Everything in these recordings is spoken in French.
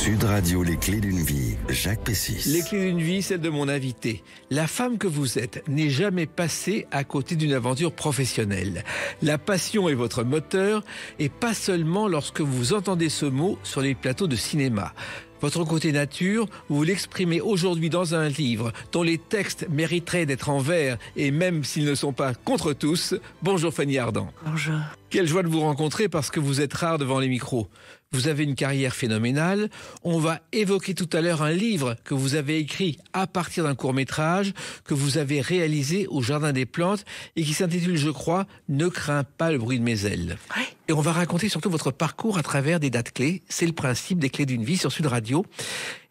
Sud Radio, les clés d'une vie, Jacques Pessis. Les clés d'une vie, celle de mon invité. La femme que vous êtes n'est jamais passée à côté d'une aventure professionnelle. La passion est votre moteur, et pas seulement lorsque vous entendez ce mot sur les plateaux de cinéma. Votre côté nature, vous l'exprimez aujourd'hui dans un livre dont les textes mériteraient d'être en vers, et même s'ils ne sont pas contre tous. Bonjour Fanny Ardant. Bonjour. Quelle joie de vous rencontrer parce que vous êtes rare devant les micros. Vous avez une carrière phénoménale. On va évoquer tout à l'heure un livre que vous avez écrit à partir d'un court-métrage que vous avez réalisé au Jardin des Plantes et qui s'intitule, je crois, « Ne crains pas le bruit de mes ailes ». Oui. Et on va raconter surtout votre parcours à travers des dates clés. C'est le principe des clés d'une vie sur Sud Radio.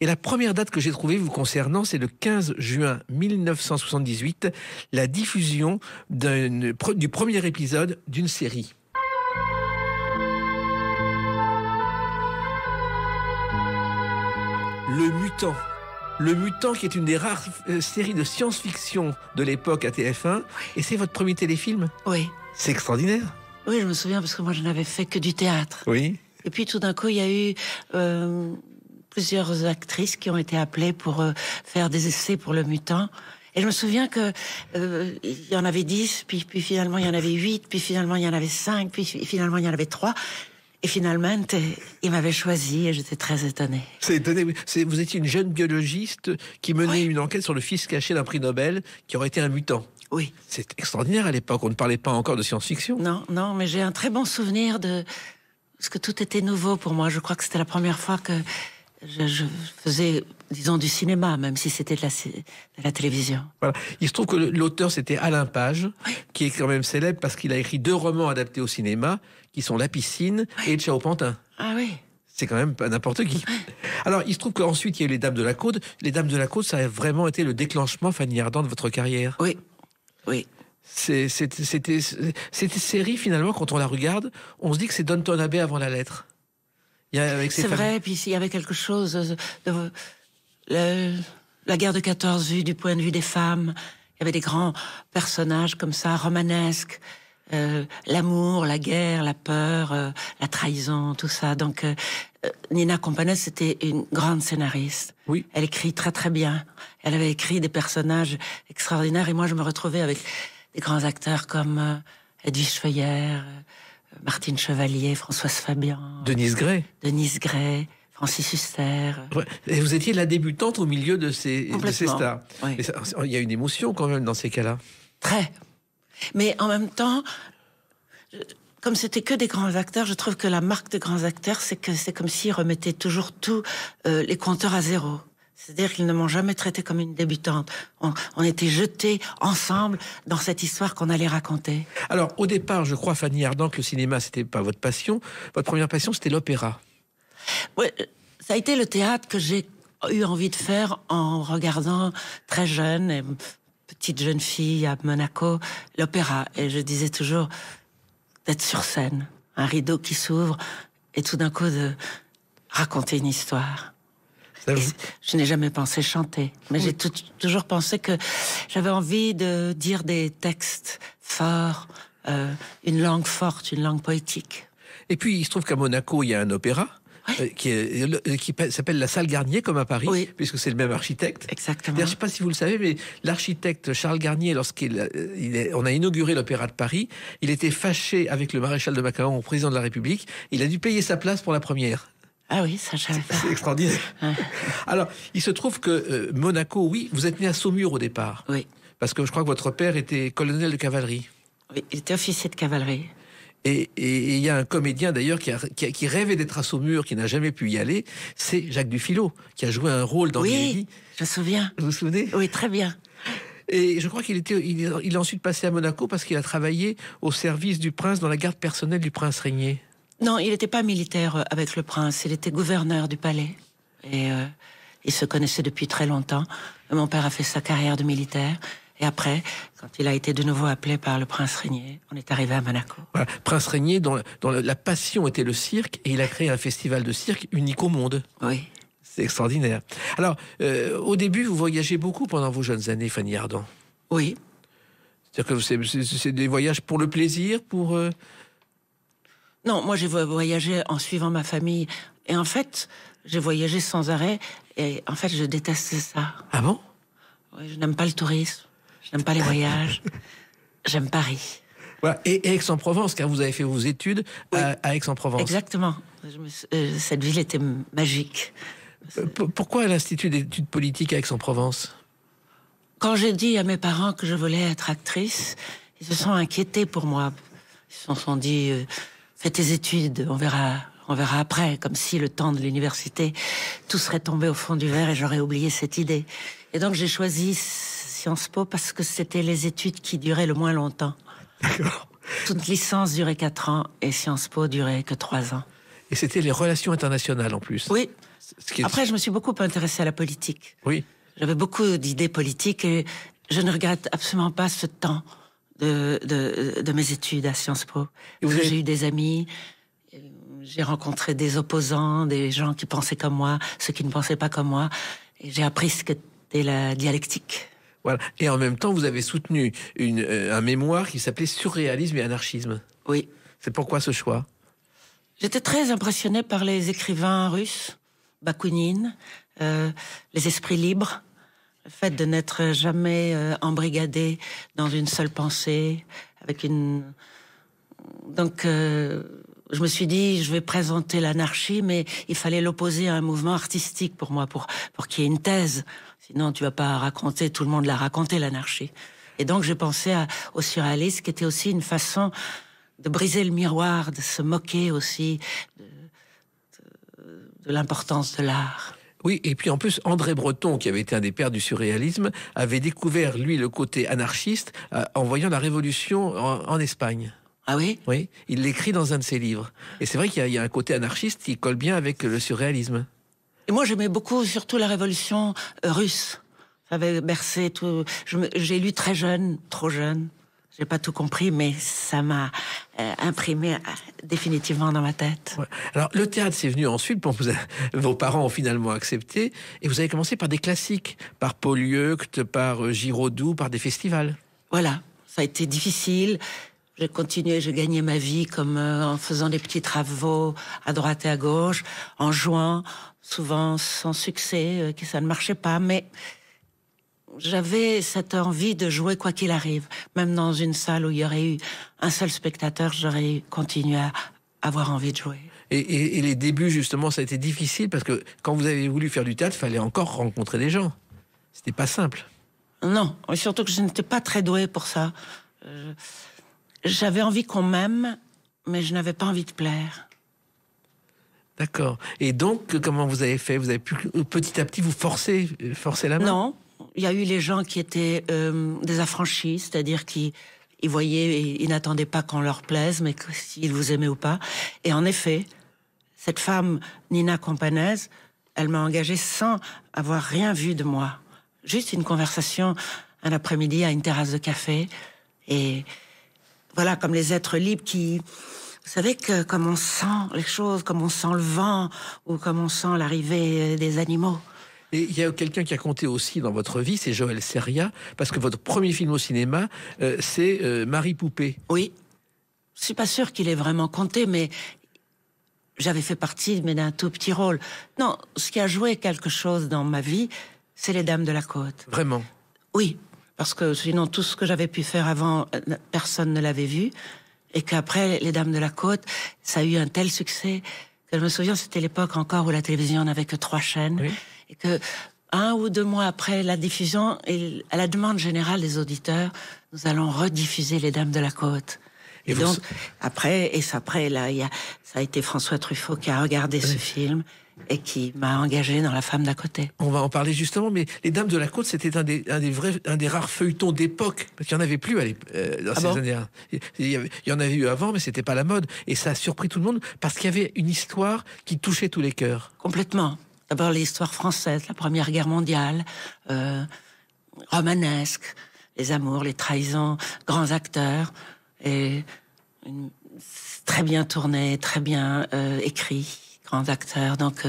Et la première date que j'ai trouvée vous concernant, c'est le 15 juin 1978, la diffusion du premier épisode d'une série. Le Mutant qui est une des rares séries de science-fiction de l'époque à TF1. Et c'est votre premier téléfilm ? Oui. C'est extraordinaire. Oui, je me souviens parce que moi, je n'avais fait que du théâtre. Oui. Et puis, tout d'un coup, il y a eu plusieurs actrices qui ont été appelées pour faire des essais pour Le Mutant. Et je me souviens que il y en avait 10, puis finalement, il y en avait 8, puis finalement, il y en avait 5, puis finalement, il y en avait 3. Et finalement, il m'avait choisi et j'étais très étonnée. C'est étonné. Vous étiez une jeune biologiste qui menait une enquête sur le fils caché d'un prix Nobel qui aurait été un mutant. Oui. C'est extraordinaire à l'époque. On ne parlait pas encore de science-fiction. Non, mais j'ai un très bon souvenir parce que tout était nouveau pour moi. Je crois que c'était la première fois que je faisais, disons, du cinéma, même si c'était de la télévision. Voilà. Il se trouve que l'auteur, c'était Alain Page, qui est quand même célèbre parce qu'il a écrit 2 romans adaptés au cinéma, qui sont La Piscine et Ciao Pantin. Ah oui. C'est quand même pas n'importe qui. Alors, il se trouve qu'ensuite, il y a eu Les Dames de la Côte. Les Dames de la Côte, ça a vraiment été le déclenchement, Fanny Ardant, de votre carrière. Oui, oui. C'était série, finalement, quand on la regarde, on se dit que c'est Downton Abbey avant la lettre. C'est vrai, puis il y avait quelque chose de la guerre de 14 vues du point de vue des femmes. Il y avait des grands personnages comme ça, romanesques. L'amour, la guerre, la peur, la trahison, tout ça. Donc, Nina Companès, c'était une grande scénariste. Oui. Elle écrit très très bien. Elle avait écrit des personnages extraordinaires. Et moi, je me retrouvais avec des grands acteurs comme Edwige Feuillère, Martine Chevalier, Françoise Fabian, Denise Gray, Francis Huster. Ouais. Et vous étiez la débutante au milieu de ces stars. Oui. Il y a une émotion quand même dans ces cas-là. Très. Mais en même temps, comme c'était que des grands acteurs, je trouve que la marque des grands acteurs, c'est que c'est comme s'ils remettaient toujours tous les compteurs à zéro. C'est-à-dire qu'ils ne m'ont jamais traité comme une débutante. On était jetés ensemble dans cette histoire qu'on allait raconter. Alors, au départ, je crois, Fanny Ardant, que le cinéma, c'était pas votre passion. Votre première passion, c'était l'opéra. Oui, ça a été le théâtre que j'ai eu envie de faire en regardant très jeune, et petite jeune fille à Monaco, l'opéra. Et je disais toujours d'être sur scène, un rideau qui s'ouvre, et tout d'un coup de raconter une histoire. Je n'ai jamais pensé chanter, mais j'ai toujours pensé que j'avais envie de dire des textes forts, une langue forte, une langue poétique. Et puis, il se trouve qu'à Monaco, il y a un opéra qui s'appelle la Salle Garnier, comme à Paris, puisque c'est le même architecte. Exactement. Je ne sais pas si vous le savez, mais l'architecte Charles Garnier, on a inauguré l'Opéra de Paris, il était fâché avec le maréchal de Macaon, au président de la République. Il a dû payer sa place pour la première. Ah oui, ça j'avais pas. C'est extraordinaire. Alors, il se trouve que Monaco, oui, vous êtes né à Saumur au départ. Oui. Parce que je crois que votre père était colonel de cavalerie. Oui, il était officier de cavalerie. Et il y a un comédien d'ailleurs qui rêvait d'être à Saumur, qui n'a jamais pu y aller, c'est Jacques Dufilot, qui a joué un rôle dans Oui, je me souviens. Vous vous souvenez ? Oui, très bien. Et je crois qu'il est ensuite passé à Monaco parce qu'il a travaillé au service du prince dans la garde personnelle du prince régnier. Non, il n'était pas militaire avec le prince, il était gouverneur du palais. Et ils se connaissaient depuis très longtemps. Mon père a fait sa carrière de militaire. Et après, quand il a été de nouveau appelé par le prince Régnier, on est arrivé à Monaco. Voilà, prince Régnier, dont la passion était le cirque, et il a créé un festival de cirque unique au monde. Oui. C'est extraordinaire. Alors, au début, vous voyagez beaucoup pendant vos jeunes années, Fanny Ardant. Oui. C'est-à-dire que c'est des voyages pour le plaisir, pour... Non, moi j'ai voyagé en suivant ma famille. Et en fait, j'ai voyagé sans arrêt et en fait, je déteste ça. Ah bon? Oui, je n'aime pas le tourisme, je n'aime pas les voyages, j'aime Paris. Voilà. Et Aix-en-Provence, car vous avez fait vos études à Aix-en-Provence. Exactement. Cette ville était magique. Pourquoi l'Institut d'études politiques à Aix-en-Provence? Quand j'ai dit à mes parents que je voulais être actrice, ils se sont inquiétés pour moi. Ils se sont dit, fais tes études, on verra après, comme si le temps de l'université, tout serait tombé au fond du verre et j'aurais oublié cette idée. Et donc j'ai choisi Sciences Po parce que c'était les études qui duraient le moins longtemps. D'accord. Toute licence durait 4 ans et Sciences Po durait que 3 ans. Et c'était les relations internationales en plus. Oui. Ce qui est... Après, je me suis beaucoup intéressée à la politique. Oui. J'avais beaucoup d'idées politiques et je ne regrette absolument pas ce temps de mes études à Sciences Po. J'ai eu des amis, j'ai rencontré des opposants, des gens qui pensaient comme moi, ceux qui ne pensaient pas comme moi. Et j'ai appris ce qu'était la dialectique. Voilà. Et en même temps, vous avez soutenu un mémoire qui s'appelait Surréalisme et anarchisme. Oui. C'est pourquoi ce choix? J'étais très impressionnée par les écrivains russes, Bakounine, les esprits libres, le fait de n'être jamais embrigadé dans une seule pensée, avec une... Donc, je me suis dit, je vais présenter l'anarchie, mais il fallait l'opposer à un mouvement artistique pour moi, pour qu'il y ait une thèse. Sinon, tu vas pas raconter, tout le monde l'a raconté, l'anarchie. Et donc, j'ai pensé au surréalisme, qui était aussi une façon de briser le miroir, de se moquer aussi de l'importance de l'art. Oui, et puis en plus, André Breton, qui avait été un des pères du surréalisme, avait découvert, lui, le côté anarchiste en voyant la Révolution en Espagne. Ah oui? Oui, il l'écrit dans un de ses livres. Et c'est vrai qu'il y a un côté anarchiste qui colle bien avec le surréalisme. Et moi, j'aimais beaucoup, surtout la Révolution russe. Ça avait bercé tout. J'ai lu très jeune, trop jeune. J'ai pas tout compris, mais ça m'a imprimé définitivement dans ma tête. Ouais. Alors, le théâtre, c'est venu ensuite. Bon, vos parents ont finalement accepté. Et vous avez commencé par des classiques, par Paul Lieucte, par Giraudoux, par des festivals. Voilà, ça a été difficile. J'ai continué, j'ai gagné ma vie comme en faisant des petits travaux à droite et à gauche, en jouant, souvent sans succès, que ça ne marchait pas, mais j'avais cette envie de jouer quoi qu'il arrive. Même dans une salle où il y aurait eu un seul spectateur, j'aurais continué à avoir envie de jouer. Et les débuts, justement, ça a été difficile parce que quand vous avez voulu faire du théâtre, il fallait encore rencontrer des gens. C'était pas simple. Non, et surtout que je n'étais pas très douée pour ça. J'avais envie qu'on m'aime, mais je n'avais pas envie de plaire. D'accord. Et donc, comment vous avez fait? Vous avez pu petit à petit vous forcer la main? Non. Il y a eu les gens qui étaient des affranchis, c'est-à-dire qui ils voyaient et ils n'attendaient pas qu'on leur plaise, mais s'ils vous aimaient ou pas. Et en effet, cette femme, Nina Campanese, elle m'a engagée sans avoir rien vu de moi. Juste une conversation un après-midi à une terrasse de café. Et voilà, comme les êtres libres qui... Vous savez que comme on sent les choses, comme on sent le vent, ou comme on sent l'arrivée des animaux. Et il y a quelqu'un qui a compté aussi dans votre vie, c'est Joël Seria, parce que votre premier film au cinéma, c'est Marie Poupée. Oui. Je suis pas sûre qu'il ait vraiment compté, mais j'avais fait partie, mais d'un tout petit rôle. Non, ce qui a joué quelque chose dans ma vie, c'est Les Dames de la Côte. Vraiment? Oui, parce que sinon, tout ce que j'avais pu faire avant, personne ne l'avait vu. Et qu'après, Les Dames de la Côte, ça a eu un tel succès que je me souviens, c'était l'époque encore où la télévision n'avait que 3 chaînes. Oui. Et que 1 ou 2 mois après la diffusion, et à la demande générale des auditeurs, nous allons rediffuser Les Dames de la Côte. Et donc, après, là, ça a été François Truffaut qui a regardé ce film et qui m'a engagé dans La Femme d'à côté. On va en parler justement, mais Les Dames de la Côte, c'était un des rares feuilletons d'époque, parce qu'il n'y en avait plus dans ces années. Il y en avait eu avant, mais c'était pas la mode. Et ça a surpris tout le monde, parce qu'il y avait une histoire qui touchait tous les cœurs. Complètement. D'abord l'histoire française, la Première Guerre mondiale, romanesque, les amours, les trahisons, grands acteurs, et très bien tourné, très bien écrit, grands acteurs. Donc,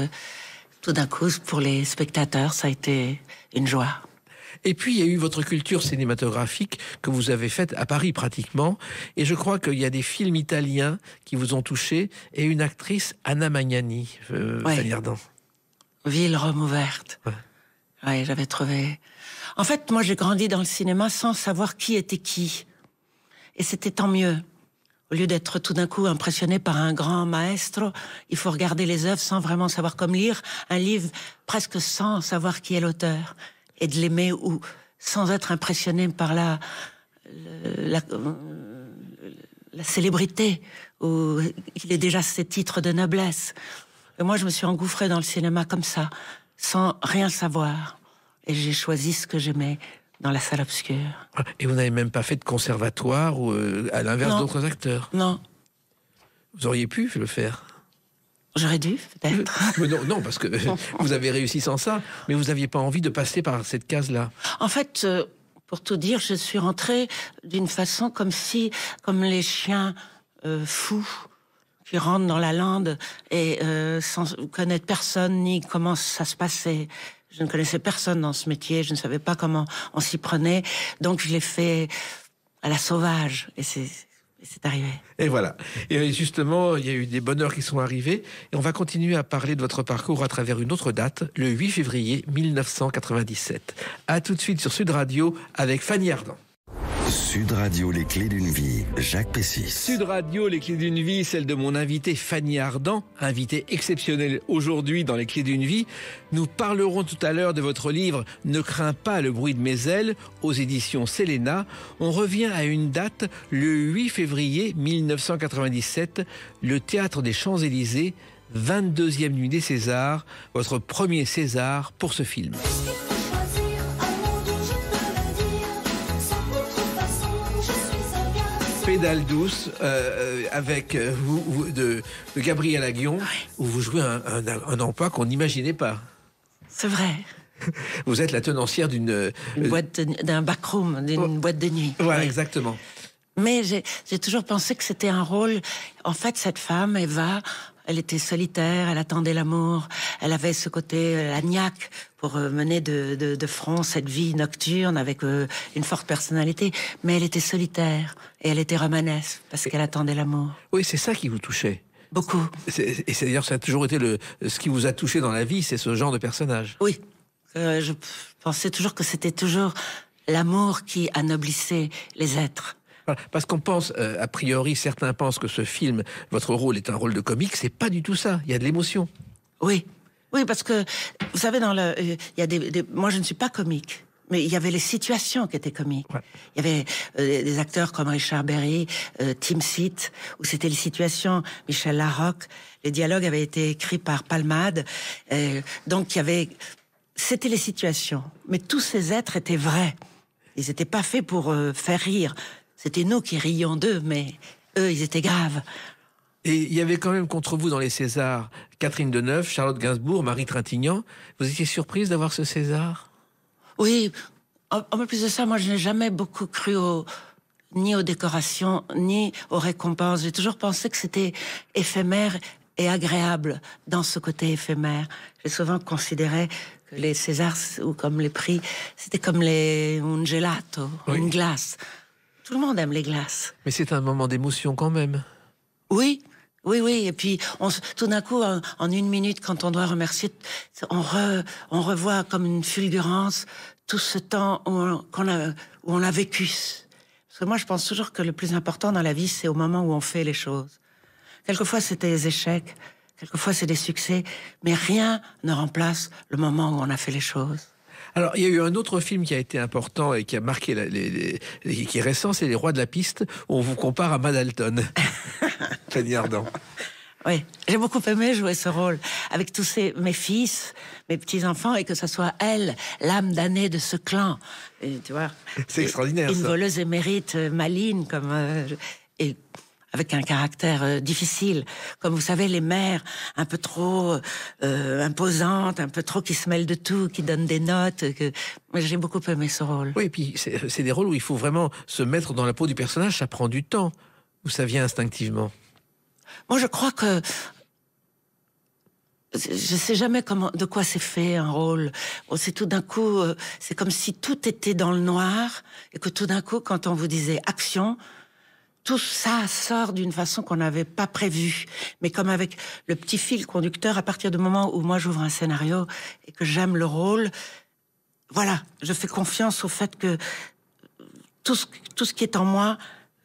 tout d'un coup, pour les spectateurs, ça a été une joie. Et puis, il y a eu votre culture cinématographique que vous avez faite à Paris pratiquement. Et je crois qu'il y a des films italiens qui vous ont touché et une actrice, Anna Magnani, Fanny Ardant. Ville Rome ouverte. Ouais, j'avais trouvé... En fait, moi, j'ai grandi dans le cinéma sans savoir qui était qui. Et c'était tant mieux. Au lieu d'être tout d'un coup impressionné par un grand maestro, il faut regarder les œuvres sans vraiment savoir comme lire un livre, presque sans savoir qui est l'auteur, et de l'aimer ou sans être impressionné par la célébrité, où il est déjà ses titres de noblesse. Et moi, je me suis engouffrée dans le cinéma comme ça, sans rien savoir. Et j'ai choisi ce que j'aimais dans la salle obscure. Et vous n'avez même pas fait de conservatoire ou à l'inverse d'autres acteurs? Non. Vous auriez pu le faire? J'aurais dû, peut-être. Mais non, parce que vous avez réussi sans ça, mais vous n'aviez pas envie de passer par cette case-là. En fait, pour tout dire, je suis rentrée d'une façon comme les chiens fous qui rentrent dans la lande et sans connaître personne ni comment ça se passait. Je ne connaissais personne dans ce métier, je ne savais pas comment on s'y prenait, donc je l'ai fait à la sauvage, et c'est arrivé. Et voilà. Et justement, il y a eu des bonheurs qui sont arrivés, et on va continuer à parler de votre parcours à travers une autre date, le 8 février 1997. À tout de suite sur Sud Radio avec Fanny Ardant. Sud Radio, les clés d'une vie, Jacques Pessis. Sud Radio, les clés d'une vie, celle de mon invité Fanny Ardant, invitée exceptionnelle aujourd'hui dans les clés d'une vie. Nous parlerons tout à l'heure de votre livre « Ne crains pas le bruit de mes ailes » aux éditions Selena. On revient à une date, le 8 février 1997, le Théâtre des Champs-Élysées, 22e nuit des Césars, votre premier César pour ce film. Pédale douce avec vous de Gabriel Aguillon, où vous jouez un emploi qu'on n'imaginait pas. C'est vrai. Vous êtes la tenancière d'un backroom, d'une boîte de nuit. Voilà, oui. Exactement. Mais j'ai toujours pensé que c'était un rôle... En fait, cette femme, Eva, elle était solitaire, elle attendait l'amour, elle avait ce côté la niaque pour mener de front cette vie nocturne avec une forte personnalité, mais elle était solitaire et elle était romanesque parce qu'elle attendait l'amour. Oui, c'est ça qui vous touchait. Beaucoup. Et c'est d'ailleurs, ça a toujours été ce qui vous a touché dans la vie, c'est ce genre de personnage. Oui. Je pensais toujours que c'était toujours l'amour qui anoblissait les êtres. Voilà, parce qu'on pense, a priori, certains pensent que ce film, votre rôle est un rôle de comique, c'est pas du tout ça, il y a de l'émotion. Oui, oui, parce que, vous savez, il y a moi je ne suis pas comique, mais il y avait les situations qui étaient comiques. Ouais. Il y avait des acteurs comme Richard Berry, Tim Seat, où c'était les situations, Michel Larocque, les dialogues avaient été écrits par Palmade, donc il y avait... C'était les situations, mais tous ces êtres étaient vrais. Ils n'étaient pas faits pour faire rire. C'était nous qui rions d'eux, mais eux, ils étaient graves. Et il y avait quand même contre vous dans les Césars Catherine Deneuve, Charlotte Gainsbourg, Marie Trintignant. Vous étiez surprise d'avoir ce César? Oui. En plus de ça, moi, je n'ai jamais beaucoup cru ni aux décorations, ni aux récompenses. J'ai toujours pensé que c'était éphémère et agréable dans ce côté éphémère. J'ai souvent considéré que les Césars, ou comme les prix, c'était comme un gelato, oui. Une glace. Tout le monde aime les glaces. Mais c'est un moment d'émotion quand même. Oui, oui, oui. Et puis, tout d'un coup, en une minute, quand on doit remercier, on revoit comme une fulgurance tout ce temps où on a vécu. Parce que moi, je pense toujours que le plus important dans la vie, c'est au moment où on fait les choses. Quelquefois, c'est des échecs, quelquefois, c'est des succès, mais rien ne remplace le moment où on a fait les choses. Alors, il y a eu un autre film qui a été important et qui a marqué, qui est récent, c'est Les Rois de la Piste, où on vous compare à Mad Alton. Fanny Ardant. Oui, j'ai beaucoup aimé jouer ce rôle avec tous mes fils, mes petits-enfants, et que ce soit elle, l'âme damnée de ce clan. Et, tu vois, c'est extraordinaire, une voleuse émérite, maligne, comme... et avec un caractère difficile. Comme vous savez, les mères un peu trop imposantes, un peu trop qui se mêlent de tout, qui donnent des notes. J'ai beaucoup aimé ce rôle. Oui, et puis c'est des rôles où il faut vraiment se mettre dans la peau du personnage, ça prend du temps, ou ça vient instinctivement. Moi, je crois que... Je sais jamais de quoi c'est fait un rôle. C'est tout d'un coup, c'est comme si tout était dans le noir, et que tout d'un coup, quand on vous disait action... tout ça sort d'une façon qu'on n'avait pas prévue. Mais comme avec le petit fil conducteur, à partir du moment où moi j'ouvre un scénario et que j'aime le rôle, voilà, je fais confiance au fait que tout ce qui est en moi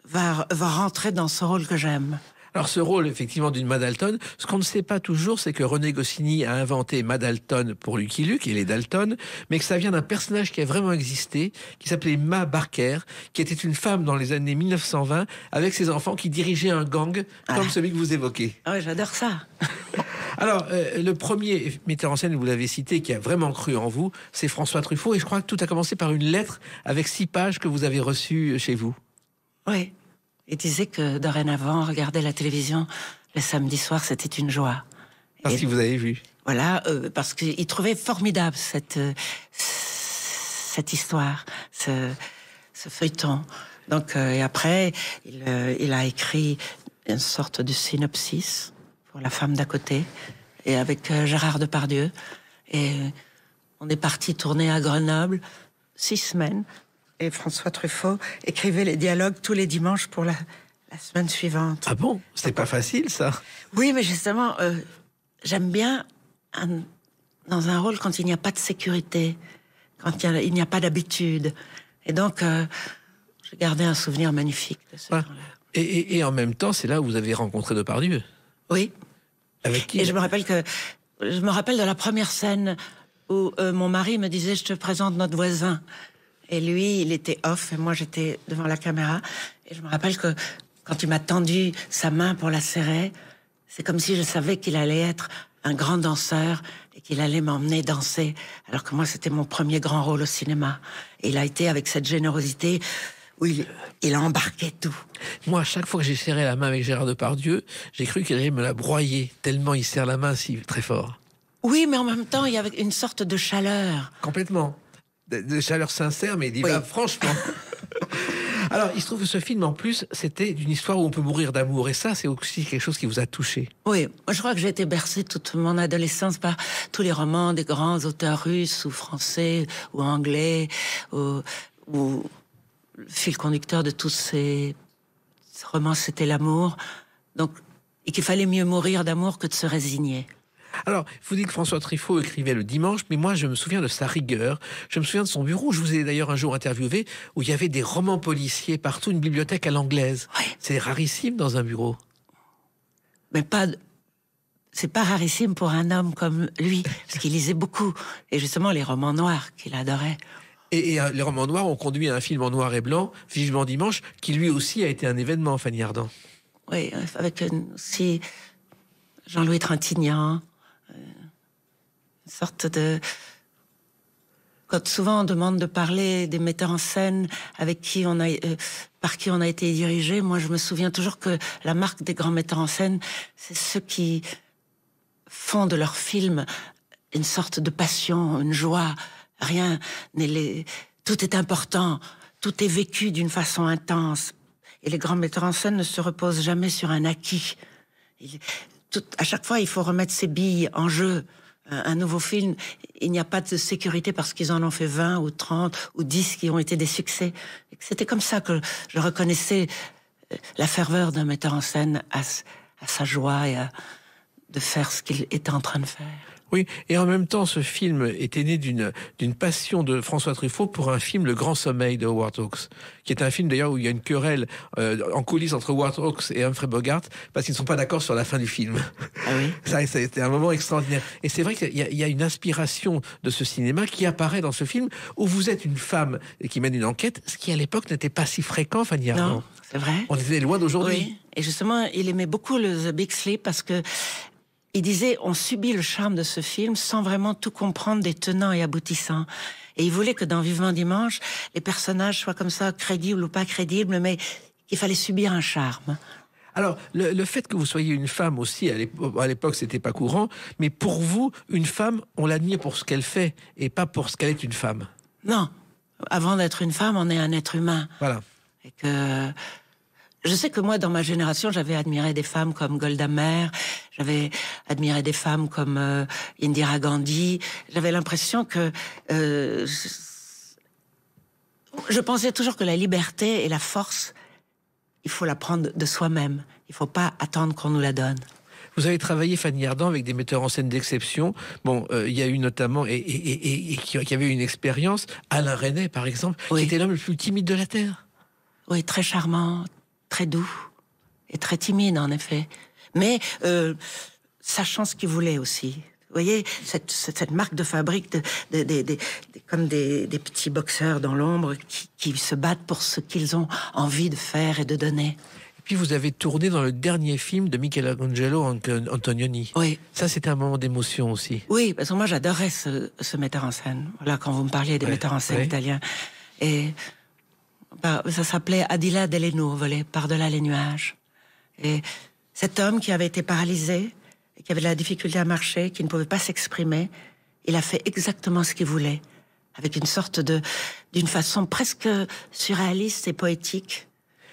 va rentrer dans ce rôle que j'aime. Alors ce rôle, effectivement, d'une Mad Dalton, ce qu'on ne sait pas toujours, c'est que René Goscinny a inventé Mad Dalton pour Lucky Luke et les Dalton, mais que ça vient d'un personnage qui a vraiment existé, qui s'appelait Ma Barker, qui était une femme dans les années 1920, avec ses enfants, qui dirigeait un gang, comme celui que vous évoquez. Ah ouais, j'adore ça. Alors, le premier metteur en scène, vous l'avez cité, qui a vraiment cru en vous, c'est François Truffaut, et je crois que tout a commencé par une lettre avec 6 pages que vous avez reçue chez vous. Oui. Il disait que dorénavant, regarder la télévision le samedi soir, c'était une joie. Parce que vous avez vu. Voilà, parce qu'il trouvait formidable cette histoire, ce feuilleton. Donc, et après, il a écrit une sorte de synopsis pour La femme d'à côté, et avec Gérard Depardieu. Et on est parti tourner à Grenoble 6 semaines. Et François Truffaut écrivait les dialogues tous les dimanches pour la semaine suivante. Ah bon? C'était pas facile, ça? Oui, mais justement, j'aime bien dans un rôle quand il n'y a pas de sécurité, quand il n'y a pas d'habitude. Et donc, j'ai gardé un souvenir magnifique de ce temps-là. Et en même temps, c'est là où vous avez rencontré Depardieu. Oui. Avec qui? Et je me rappelle de la première scène où mon mari me disait « Je te présente notre voisin ». Et lui, il était off et moi, j'étais devant la caméra. Et je me rappelle que quand il m'a tendu sa main pour la serrer, c'est comme si je savais qu'il allait être un grand danseur et qu'il allait m'emmener danser. Alors que moi, c'était mon premier grand rôle au cinéma. Et il a été avec cette générosité où il a embarqué tout. Moi, à chaque fois que j'ai serré la main avec Gérard Depardieu, j'ai cru qu'il allait me la broyer, tellement il serre la main si très fort. Oui, mais en même temps, il y avait une sorte de chaleur. Complètement. De chaleur sincère, mais il dit, bah, franchement. Alors, il se trouve que ce film, en plus, c'était une histoire où on peut mourir d'amour. Et ça, c'est aussi quelque chose qui vous a touché. Oui, moi, je crois que j'ai été bercée toute mon adolescence par tous les romans des grands auteurs russes ou français ou anglais, ou le fil conducteur de tous ces romans, c'était l'amour. Donc, et qu'il fallait mieux mourir d'amour que de se résigner. Alors, vous dites que François Truffaut écrivait le dimanche, mais moi, je me souviens de sa rigueur. Je me souviens de son bureau. Je vous ai d'ailleurs un jour interviewé où il y avait des romans policiers partout, une bibliothèque à l'anglaise. Oui. C'est rarissime dans un bureau. Mais c'est pas rarissime pour un homme comme lui, parce qu'il lisait beaucoup. Et justement, les romans noirs qu'il adorait. Et les romans noirs ont conduit à un film en noir et blanc, Vivement Dimanche, qui lui aussi a été un événement, Fanny Ardant. Oui, avec aussi Jean-Louis Trintignant. Une sorte de... Quand souvent on demande de parler des metteurs en scène avec qui par qui on a été dirigé, moi je me souviens toujours que la marque des grands metteurs en scène, c'est ceux qui font de leurs films une sorte de passion, une joie. Tout est important, tout est vécu d'une façon intense. Et les grands metteurs en scène ne se reposent jamais sur un acquis. À chaque fois, il faut remettre ses billes en jeu. Un nouveau film, il n'y a pas de sécurité parce qu'ils en ont fait 20 ou 30 ou 10 qui ont été des succès. C'était comme ça que je reconnaissais la ferveur d'un metteur en scène à sa joie et de faire ce qu'il était en train de faire. Oui, et en même temps, ce film était né d'une passion de François Truffaut pour un film, Le Grand Sommeil de Howard Hawks, qui est un film d'ailleurs où il y a une querelle en coulisses entre Howard Hawks et Humphrey Bogart, parce qu'ils ne sont pas d'accord sur la fin du film. Ah oui. Ça, c'était un moment extraordinaire. Et c'est vrai qu'il y a une inspiration de ce cinéma qui apparaît dans ce film, où vous êtes une femme qui mène une enquête, ce qui à l'époque n'était pas si fréquent, Fanny Ardant. Non, c'est vrai. On était loin d'aujourd'hui. Oui, et justement, il aimait beaucoup le The Big Sleep parce que il disait, on subit le charme de ce film sans vraiment tout comprendre des tenants et aboutissants. Et il voulait que dans Vivement Dimanche, les personnages soient comme ça, crédibles ou pas crédibles, mais qu'il fallait subir un charme. Alors, le fait que vous soyez une femme aussi, à l'époque, c'était pas courant, mais pour vous, une femme, on l'admire pour ce qu'elle fait et pas pour ce qu'elle est une femme. Non. Avant d'être une femme, on est un être humain. Voilà. Et que... Je sais que moi, dans ma génération, j'avais admiré des femmes comme Golda Meir, j'avais admiré des femmes comme Indira Gandhi. J'avais l'impression que... je pensais toujours que la liberté et la force il faut la prendre de soi-même. Il ne faut pas attendre qu'on nous la donne. Vous avez travaillé, Fanny Ardant, avec des metteurs en scène d'exception. Bon, il y a eu notamment, qui avait une expérience, Alain Resnais, par exemple, qui était l'homme le plus timide de la Terre. Oui, très charmant, très doux, et très timide, en effet. Mais sachant ce qu'il voulait aussi. Vous voyez, cette marque de fabrique comme des petits boxeurs dans l'ombre qui se battent pour ce qu'ils ont envie de faire et de donner. Puis vous avez tourné dans le dernier film de Michelangelo Antonioni. Oui. Ça, c'était un moment d'émotion aussi. Oui, parce que moi, j'adorais ce metteur en scène. Voilà, quand vous me parliez des metteurs en scène italiens. Et ça s'appelait Adila Deleno, volé par-delà les nuages. Et cet homme qui avait été paralysé, et qui avait de la difficulté à marcher, qui ne pouvait pas s'exprimer, il a fait exactement ce qu'il voulait, avec d'une façon presque surréaliste et poétique.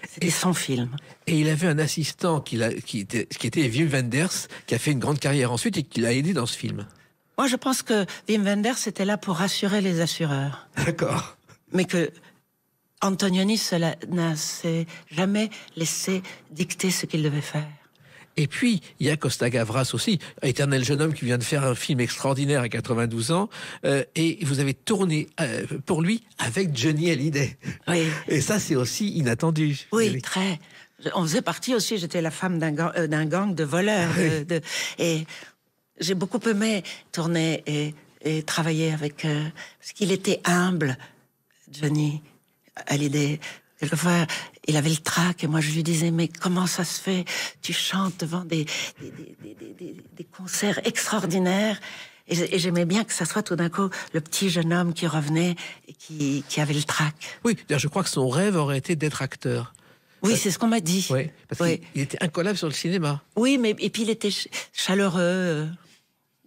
C'était son film. Et il avait un assistant qui était Wim Wenders, qui a fait une grande carrière ensuite et qui l'a aidé dans ce film. Moi, je pense que Wim Wenders était là pour rassurer les assureurs. D'accord. Mais que Antonioni n'a jamais laissé dicter ce qu'il devait faire. Et puis, il y a Costa Gavras aussi, éternel jeune homme qui vient de faire un film extraordinaire à 92 ans, et vous avez tourné pour lui avec Johnny Hallyday. Oui. Et ça, c'est aussi inattendu. Oui, très. On faisait partie aussi, j'étais la femme d'un gang de voleurs. Et j'ai beaucoup aimé tourner et travailler avec... parce qu'il était humble, Johnny Hallyday. Quelquefois, il avait le trac et moi je lui disais, mais comment ça se fait? Tu chantes devant des concerts extraordinaires. Et j'aimais bien que ça soit tout d'un coup le petit jeune homme qui revenait et qui avait le trac. Oui, je crois que son rêve aurait été d'être acteur. Oui, c'est ce qu'on m'a dit. Oui, parce qu'il était incollable sur le cinéma. Oui, et puis il était chaleureux.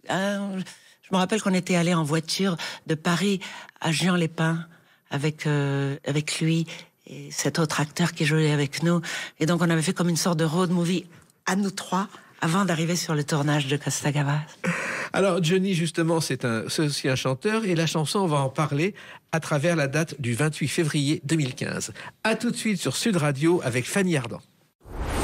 Je me rappelle qu'on était allé en voiture de Paris à Juan-les-Pins avec lui et cet autre acteur qui jouait avec nous. Et donc, on avait fait comme une sorte de road movie à nous trois avant d'arriver sur le tournage de Costa Gavras. Alors, Johnny, justement, c'est aussi un chanteur. Et la chanson, on va en parler à travers la date du 28 février 2015. À tout de suite sur Sud Radio avec Fanny Ardant.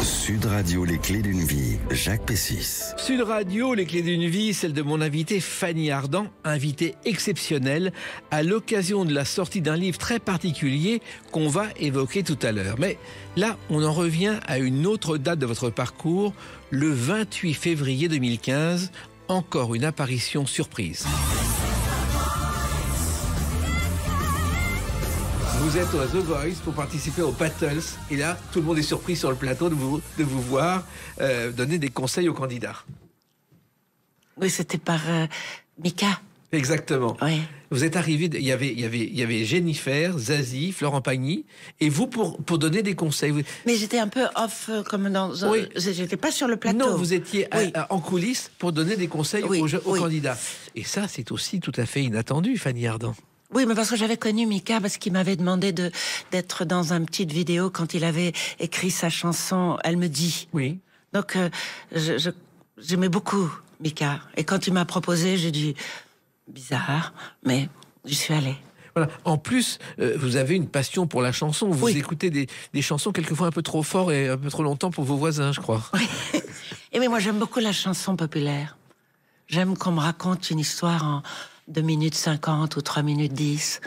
Sud Radio, les clés d'une vie, Jacques Pessis. Sud Radio, les clés d'une vie, celle de mon invité Fanny Ardant, invitée exceptionnelle à l'occasion de la sortie d'un livre très particulier qu'on va évoquer tout à l'heure. Mais là, on en revient à une autre date de votre parcours, le 28 février 2015, encore une apparition surprise. Vous êtes au The Voice pour participer aux Battles et là, tout le monde est surpris sur le plateau de vous voir donner des conseils aux candidats. Oui, c'était par Mika. Exactement. Oui. Vous êtes arrivé, il y avait Jennifer, Zazie, Florent Pagny, et vous pour donner des conseils. Mais j'étais un peu off, comme dans... Oui. J'étais pas sur le plateau. Non, vous étiez en coulisses pour donner des conseils aux candidats. Et ça, c'est aussi tout à fait inattendu, Fanny Ardant. Oui, mais parce que j'avais connu Mika, parce qu'il m'avait demandé d'être dans une petite vidéo quand il avait écrit sa chanson « Elle me dit ». Oui. Donc, j'aimais beaucoup Mika. Et quand il m'a proposé, j'ai dit « bizarre », mais j'y suis allée. Voilà. En plus, vous avez une passion pour la chanson. Vous écoutez des chansons quelquefois un peu trop fort et un peu trop longtemps pour vos voisins, je crois. Oui. Et mais moi, j'aime beaucoup la chanson populaire. J'aime qu'on me raconte une histoire en 2 minutes 50 ou 3 minutes 10.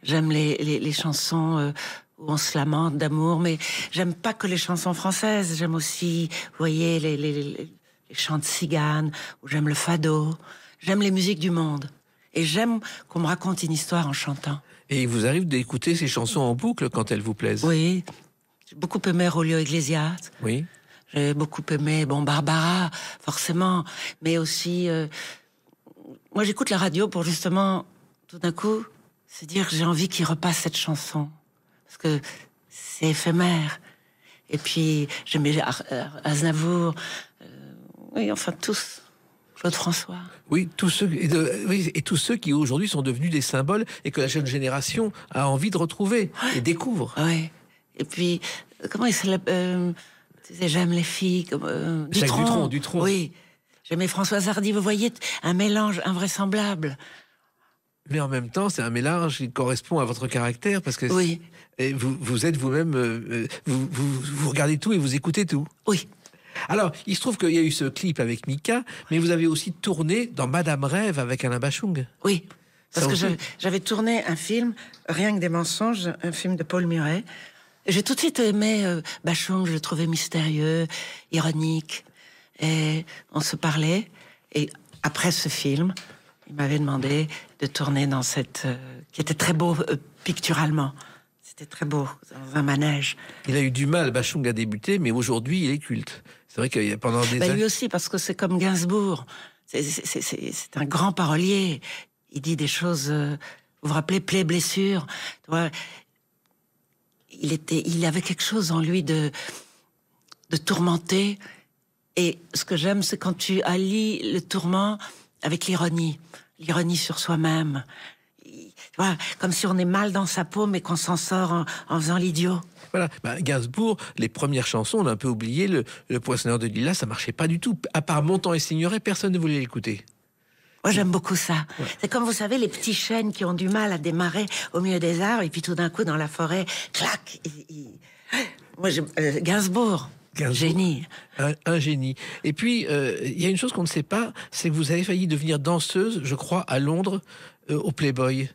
J'aime les chansons où on se lamente d'amour, mais j'aime pas que les chansons françaises. J'aime aussi, vous voyez, les chants de cigane, ou j'aime le fado. J'aime les musiques du monde. Et j'aime qu'on me raconte une histoire en chantant. Et il vous arrive d'écouter ces chansons en boucle quand elles vous plaisent? Oui. J'ai beaucoup aimé Julio Iglesias. Oui. J'ai beaucoup aimé, Barbara, forcément. Mais aussi... moi, j'écoute la radio pour justement, tout d'un coup, se dire que j'ai envie qu'il repasse cette chanson. Parce que c'est éphémère. Et puis, j'aimais Aznavour. Oui, enfin, tous. Claude François. Oui, tous ceux qui aujourd'hui sont devenus des symboles et que la jeune génération a envie de retrouver et découvre. Oui. Et puis, comment il s'appelle j'aime les filles. Dutronc. Dutronc. Oui. J'aimais Françoise Hardy. Vous voyez, un mélange invraisemblable. Mais en même temps, c'est un mélange qui correspond à votre caractère, parce que Oui. et vous êtes vous-même, vous regardez tout et vous écoutez tout. Oui. Alors, il se trouve qu'il y a eu ce clip avec Mika, mais vous avez aussi tourné dans Madame Rêve avec Alain Bachung. Oui. Parce Ça que aussi. j'avais tourné un film, Rien que des mensonges, un film de Paul Murray. Et j'ai tout de suite aimé Bachung, je le trouvais mystérieux, ironique. Et on se parlait. Et après ce film, il m'avait demandé de tourner dans cette... qui était très beau picturalement. C'était très beau, dans un manège. Il a eu du mal, Bachung a débuté, mais aujourd'hui, il est culte. C'est vrai qu'il y a pendant des Ben, années... lui aussi, parce que c'est comme Gainsbourg. C'est un grand parolier. Il dit des choses... vous vous rappelez, plaie, blessure. Tu vois, il avait quelque chose en lui de tourmenté. Et ce que j'aime, c'est quand tu allies le tourment avec l'ironie sur soi-même. Tu vois, comme si on est mal dans sa peau, mais qu'on s'en sort en faisant l'idiot. Voilà, Gainsbourg, les premières chansons, on a un peu oublié, le Poissonneur de Lilas, ça marchait pas du tout. À part Montant et Signoret, personne ne voulait l'écouter. Moi, j'aime beaucoup ça. Ouais. C'est comme, vous savez, les petits chênes qui ont du mal à démarrer au milieu des arbres, et puis tout d'un coup, dans la forêt, clac. Moi, Gainsbourg. Génie. Un génie. Et puis, il y a une chose qu'on ne sait pas, c'est que vous avez failli devenir danseuse, je crois, à Londres, au Playboy.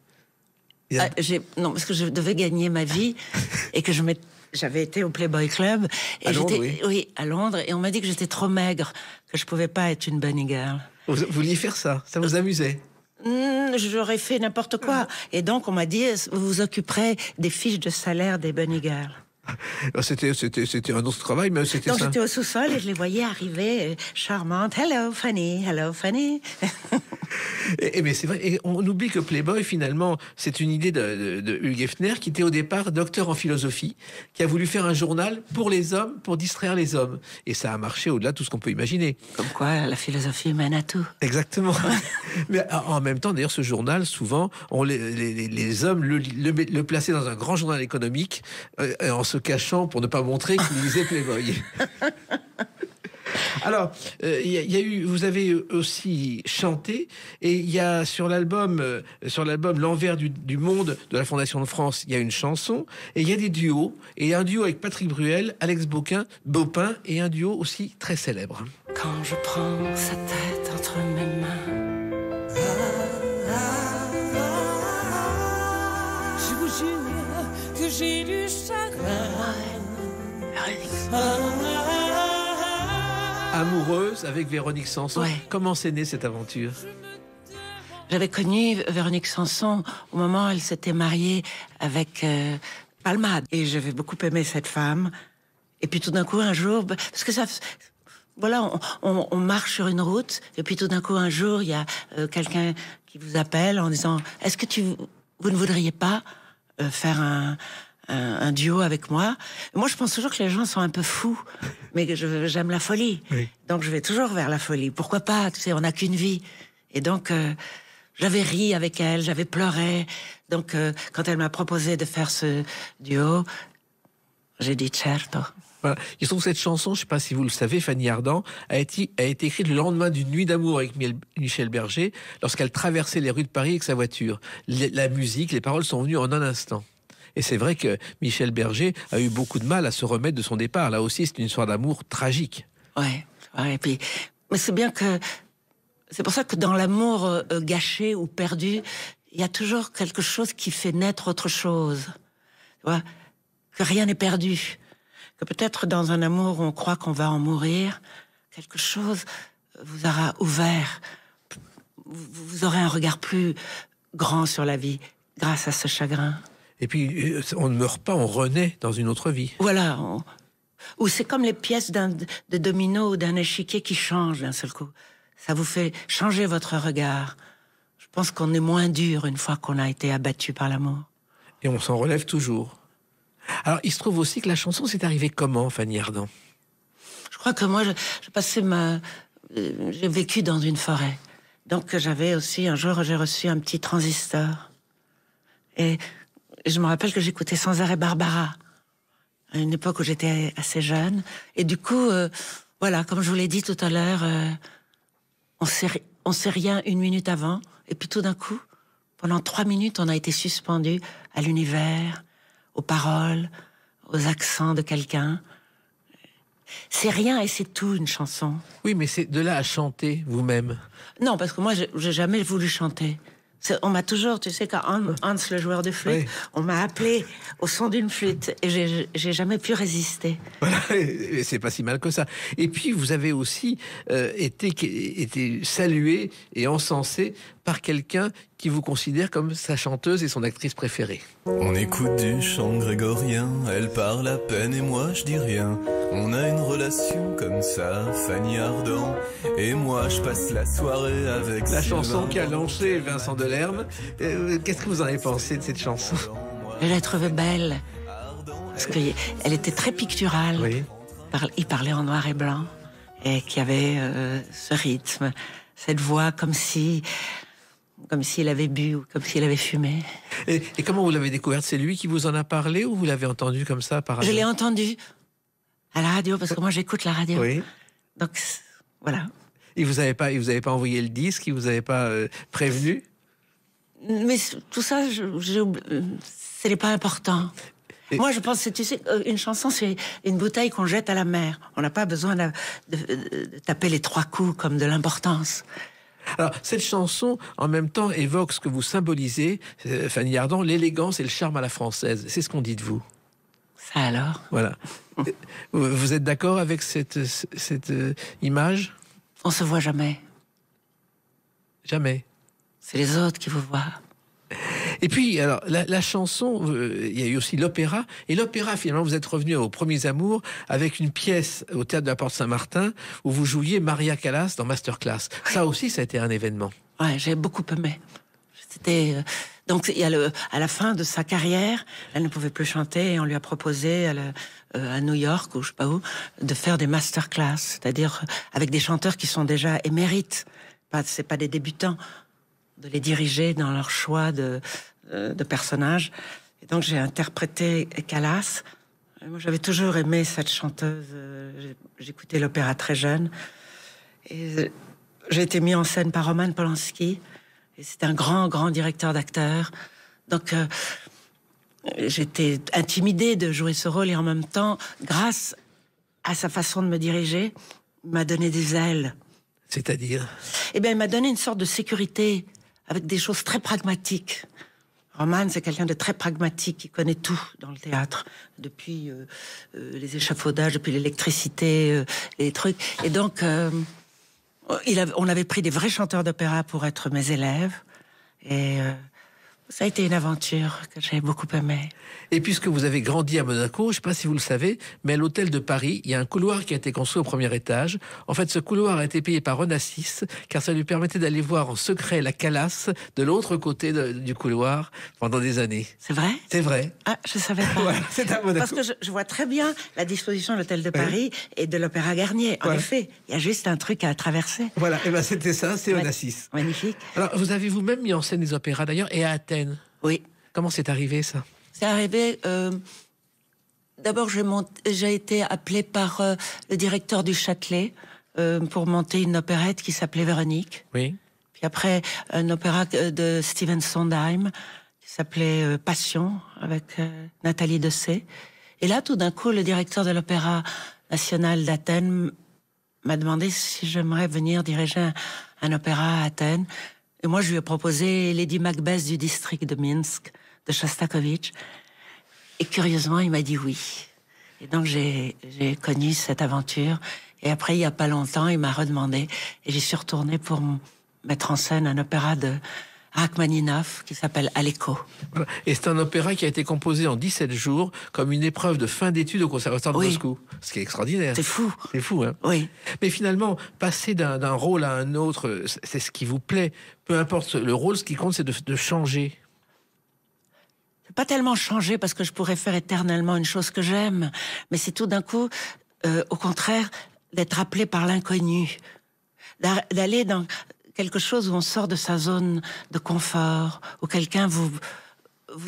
Non, parce que je devais gagner ma vie et que j'avais été au Playboy Club. Et à Londres, oui. À Londres. Et on m'a dit que j'étais trop maigre, que je pouvais pas être une bunny girl. Vous vouliez faire ça vous amusait? J'aurais fait n'importe quoi. Et donc, on m'a dit, vous vous occuperez des fiches de salaire des bunny girls. C'était un autre travail, mais c'était ça. Donc j'étais au sous-sol et je les voyais arriver, charmantes. Hello Fanny, hello Fanny. Mais c'est vrai, et on oublie que Playboy, finalement, c'est une idée de Hugh Hefner, qui était au départ docteur en philosophie, qui a voulu faire un journal pour les hommes, pour distraire les hommes. Et ça a marché au-delà de tout ce qu'on peut imaginer. Comme quoi, la philosophie mène à tout. Exactement. Mais en même temps, d'ailleurs, ce journal, souvent, les hommes le plaçaient dans un grand journal économique, en se cachant pour ne pas montrer qu'ils lisaient Playboy. Alors, vous avez aussi chanté, et il y a sur l'album L'envers du monde de la Fondation de France, il y a une chanson, et il y a des duos, et un duo avec Patrick Bruel, Alex Baupin, et un duo aussi très célèbre. Quand je prends sa tête entre mes mains, je vous jure que j'ai du chagrin. Amoureuse avec Véronique Sanson. Ouais. Comment s'est née cette aventure? j'avais connu Véronique Sanson au moment où elle s'était mariée avec Palmade. Et j'avais beaucoup aimé cette femme. Et puis tout d'un coup, un jour, parce que ça... Voilà, on marche sur une route, et puis tout d'un coup, un jour, il y a quelqu'un qui vous appelle en disant « Est-ce que vous ne voudriez pas faire un duo avec moi ?» Moi, je pense toujours que les gens sont un peu fous, mais que j'aime la folie. Oui. Donc, je vais toujours vers la folie. Pourquoi pas? Tu sais, on n'a qu'une vie. Et donc, j'avais ri avec elle, j'avais pleuré. Donc, quand elle m'a proposé de faire ce duo, j'ai dit « Certo ». Voilà. Il se trouve que cette chanson, je ne sais pas si vous le savez, Fanny Ardant, a été écrite le lendemain d'une nuit d'amour avec Michel Berger, lorsqu'elle traversait les rues de Paris avec sa voiture. La musique, les paroles sont venues en un instant. Et c'est vrai que Michel Berger a eu beaucoup de mal à se remettre de son départ. Là aussi, c'est une histoire d'amour tragique. Ouais. Et puis, mais c'est bien que... C'est pour ça que dans l'amour gâché ou perdu, il y a toujours quelque chose qui fait naître autre chose. Tu vois, que rien n'est perdu. Que peut-être dans un amour où on croit qu'on va en mourir, quelque chose vous aura ouvert. Vous aurez un regard plus grand sur la vie grâce à ce chagrin. Et puis, on ne meurt pas, on renaît dans une autre vie. Voilà. Ou c'est comme les pièces de domino ou d'un échiquier qui changent d'un seul coup. Ça vous fait changer votre regard. Je pense qu'on est moins dur une fois qu'on a été abattu par l'amour. Et on s'en relève toujours. Alors, il se trouve aussi que la chanson s'est arrivée comment, Fanny Ardant? Je crois que moi, j'ai vécu dans une forêt. Donc, j'avais aussi, un jour, j'ai reçu un petit transistor. Et je me rappelle que j'écoutais sans arrêt Barbara, à une époque où j'étais assez jeune. Et du coup, voilà, comme je vous l'ai dit tout à l'heure, on sait rien une minute avant. Et puis tout d'un coup, pendant 3 minutes, on a été suspendu à l'univers, aux paroles, aux accents de quelqu'un. C'est rien et c'est tout, une chanson. Oui, mais c'est de là à chanter vous-même. Non, parce que moi, j'ai jamais voulu chanter. On m'a toujours, tu sais, quand Hans, le joueur de flûte, on m'a appelé au son d'une flûte et j'ai jamais pu résister. Voilà, et c'est pas si mal que ça. Et puis, vous avez aussi été salué et encensé par quelqu'un qui vous considère comme sa chanteuse et son actrice préférée. On écoute du chant grégorien, elle parle à peine et moi je dis rien. On a une relation comme ça, Fanny Ardant, et moi je passe la soirée avec la chanson qu'a lancée Vincent Delerme. Qu'est-ce que vous en avez pensé de cette chanson? Je l'ai trouvée belle, parce qu'elle était très picturale. Oui. Il parlait en noir et blanc, et qu'il y avait ce rythme, cette voix comme s'il avait bu ou comme s'il avait fumé. Et comment vous l'avez découverte? C'est lui qui vous en a parlé ou vous l'avez entendu comme ça par hasard? Je l'ai entendu à la radio, parce que moi j'écoute la radio. Oui. Donc voilà. Il vous avez pas envoyé le disque, il vous avait pas prévenu? Mais tout ça, ce n'est pas important. Moi, je pense que tu sais, une chanson, c'est une bouteille qu'on jette à la mer. On n'a pas besoin de taper les 3 coups comme de l'importance. Alors, cette chanson, en même temps, évoque ce que vous symbolisez, Fanny Ardant, l'élégance et le charme à la française. C'est ce qu'on dit de vous. Ça alors? Voilà. Vous êtes d'accord avec cette image? On se voit jamais. Jamais. C'est les autres qui vous voient. Et puis, alors, la chanson, il y a eu aussi l'opéra. Et l'opéra, finalement, vous êtes revenu aux premiers amours avec une pièce au Théâtre de la Porte Saint-Martin où vous jouiez Maria Callas dans Masterclass. Ça aussi, ça a été un événement. Ouais, j'ai beaucoup aimé. C'était... Donc, à la fin de sa carrière, elle ne pouvait plus chanter et on lui a proposé à New York ou je sais pas où de faire des masterclass, c'est-à-dire avec des chanteurs qui sont déjà émérites. C'est pas des débutants, de les diriger dans leur choix de personnages. Et donc, j'ai interprété Callas. Moi, j'avais toujours aimé cette chanteuse. J'écoutais l'opéra très jeune. Et j'ai été mis en scène par Roman Polanski. Et c'est un grand, grand directeur d'acteurs. Donc, j'étais intimidée de jouer ce rôle. Et en même temps, grâce à sa façon de me diriger, il m'a donné des ailes. C'est-à-dire? Eh bien, il m'a donné une sorte de sécurité avec des choses très pragmatiques. Roman, c'est quelqu'un de très pragmatique, qui connaît tout dans le théâtre, depuis les échafaudages, depuis l'électricité, les trucs. Et donc, on avait pris des vrais chanteurs d'opéra pour être mes élèves. Et ça a été une aventure que j'ai beaucoup aimée. Et puisque vous avez grandi à Monaco, je ne sais pas si vous le savez, mais à l'hôtel de Paris, il y a un couloir qui a été construit au premier étage. En fait, ce couloir a été payé par Onassis, car ça lui permettait d'aller voir en secret la Callas de l'autre côté du couloir pendant des années. C'est vrai? C'est vrai. Ah, je ne savais pas. Voilà, c'est à Monaco. Parce que je vois très bien la disposition de l'hôtel de Paris et de l'Opéra Garnier. En effet, il y a juste un truc à traverser. Voilà, et ben c'était ça, c'est Onassis. Magnifique. Alors, vous avez vous-même mis en scène des opéras d'ailleurs, et à Athènes. Oui. Comment c'est arrivé, ça? C'est arrivé... D'abord, j'ai été appelée par le directeur du Châtelet pour monter une opérette qui s'appelait Véronique. Oui. Puis après, un opéra de Steven Sondheim qui s'appelait Passion, avec Nathalie Dessay. Et là, tout d'un coup, le directeur de l'Opéra national d'Athènes m'a demandé si j'aimerais venir diriger un opéra à Athènes. Et moi, je lui ai proposé Lady Macbeth du district de Minsk, de Shostakovich. Et curieusement, il m'a dit oui. Et donc, j'ai connu cette aventure. Et après, il n'y a pas longtemps, il m'a redemandé. Et j'y suis retournée pour mettre en scène un opéra de Rachmaninov qui s'appelle Aleko. Voilà. Et c'est un opéra qui a été composé en 17 jours comme une épreuve de fin d'études au Conservatoire de Moscou. Ce qui est extraordinaire. C'est fou. C'est fou, hein? Oui. Mais finalement, passer d'un rôle à un autre, c'est ce qui vous plaît. Peu importe le rôle, ce qui compte, c'est de changer. Pas tellement changer parce que je pourrais faire éternellement une chose que j'aime, mais c'est tout d'un coup, au contraire, d'être appelé par l'inconnu, d'aller dans quelque chose où on sort de sa zone de confort, où quelqu'un vous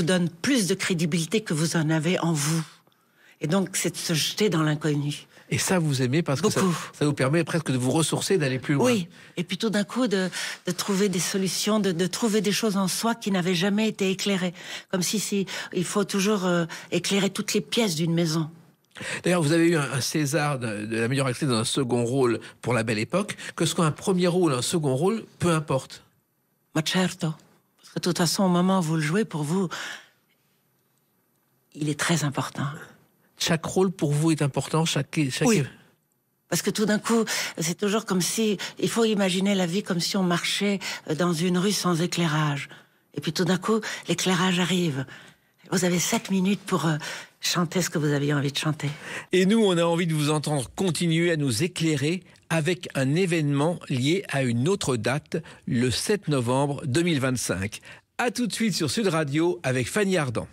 donne plus de crédibilité que vous en avez en vous. Et donc, c'est de se jeter dans l'inconnu. Et ça, vous aimez parce que ça vous permet presque de vous ressourcer, d'aller plus loin. Oui, et puis tout d'un coup de trouver des solutions, de trouver des choses en soi qui n'avaient jamais été éclairées. Comme si il faut toujours éclairer toutes les pièces d'une maison. D'ailleurs, vous avez eu un César de la meilleure actrice dans un second rôle pour La Belle Époque. Que ce soit un premier rôle ou un second rôle, peu importe. Ma certo. Parce que de toute façon, au moment où vous le jouez, pour vous, il est très important. Chaque rôle pour vous est important, chaque... Oui. Parce que tout d'un coup, c'est toujours comme si... Il faut imaginer la vie comme si on marchait dans une rue sans éclairage. Et puis tout d'un coup, l'éclairage arrive. Vous avez 7 minutes pour chanter ce que vous aviez envie de chanter. Et nous, on a envie de vous entendre continuer à nous éclairer avec un événement lié à une autre date, le 7 novembre 2025. À tout de suite sur Sud Radio avec Fanny Ardant.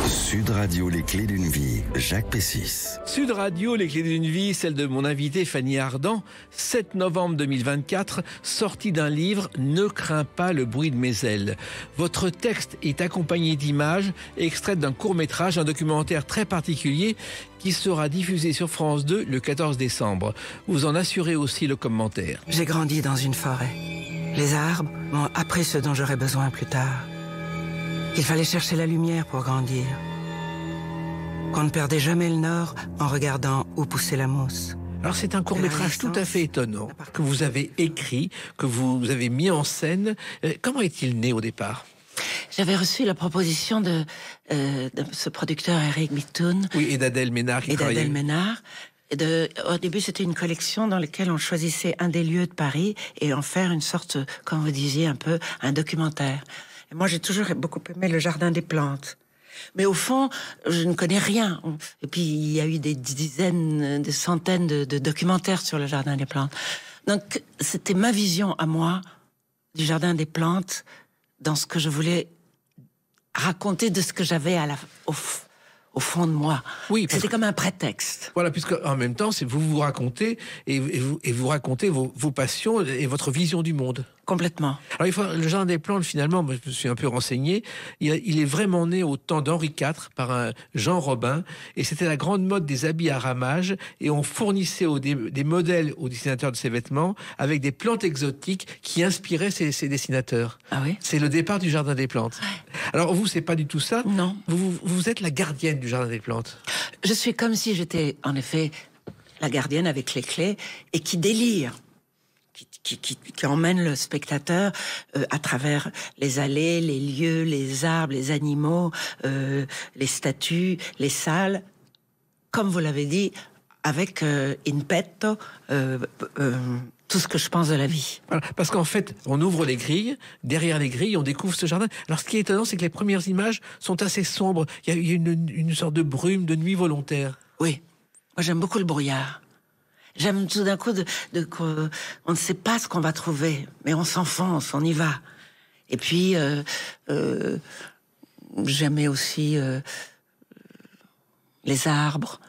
Sud Radio, les clés d'une vie, Jacques Pessis. Sud Radio, les clés d'une vie, celle de mon invité Fanny Ardant, 7 novembre 2024, sortie d'un livre « Ne crains pas le bruit de mes ailes ». Votre texte est accompagné d'images extraites d'un court-métrage, un documentaire très particulier qui sera diffusé sur France 2 le 14 décembre. Vous en assurez aussi le commentaire. J'ai grandi dans une forêt. Les arbres m'ont appris ce dont j'aurais besoin plus tard. Qu'il fallait chercher la lumière pour grandir. Qu'on ne perdait jamais le nord en regardant où poussait la mousse. Alors c'est un court-métrage tout à fait étonnant que vous avez écrit, que vous avez mis en scène. Comment est-il né au départ ? J'avais reçu la proposition de ce producteur Eric Bitoun. Oui, et d'Adèle Ménard qui travaillait. Au début, c'était une collection dans laquelle on choisissait un des lieux de Paris et en faire une sorte, comme vous disiez, un peu un documentaire. Et moi, j'ai toujours beaucoup aimé le Jardin des Plantes. Mais au fond, je ne connais rien. Et puis, il y a eu des dizaines, des centaines de documentaires sur le Jardin des Plantes. Donc, c'était ma vision à moi du Jardin des Plantes dans ce que je voulais raconter de ce que j'avais au fond de moi. Oui, c'était comme un prétexte. Voilà, puisque en même temps, c'est vous racontez et vous racontez vos passions et votre vision du monde. Complètement. Alors, le Jardin des Plantes, finalement, moi, je me suis un peu renseigné, il est vraiment né au temps d'Henri IV par un Jean Robin, et c'était la grande mode des habits à ramage, et on fournissait des modèles aux dessinateurs de ces vêtements avec des plantes exotiques qui inspiraient ces dessinateurs. Ah oui ? C'est le départ du Jardin des Plantes. Ouais. Alors vous, c'est pas du tout ça ? Non. Vous êtes la gardienne du Jardin des Plantes. Je suis comme si j'étais, en effet, la gardienne avec les clés, et qui délire. Qui emmène le spectateur à travers les allées, les lieux, les arbres, les animaux, les statues, les salles, comme vous l'avez dit, avec in petto tout ce que je pense de la vie. Voilà, parce qu'en fait, on ouvre les grilles, derrière les grilles, on découvre ce jardin. Alors ce qui est étonnant, c'est que les premières images sont assez sombres. Il y a une sorte de brume, de nuit volontaire. Oui, moi j'aime beaucoup le brouillard. J'aime tout d'un coup on ne sait pas ce qu'on va trouver, mais on s'enfonce, on y va. Et puis, j'aimais aussi les arbres,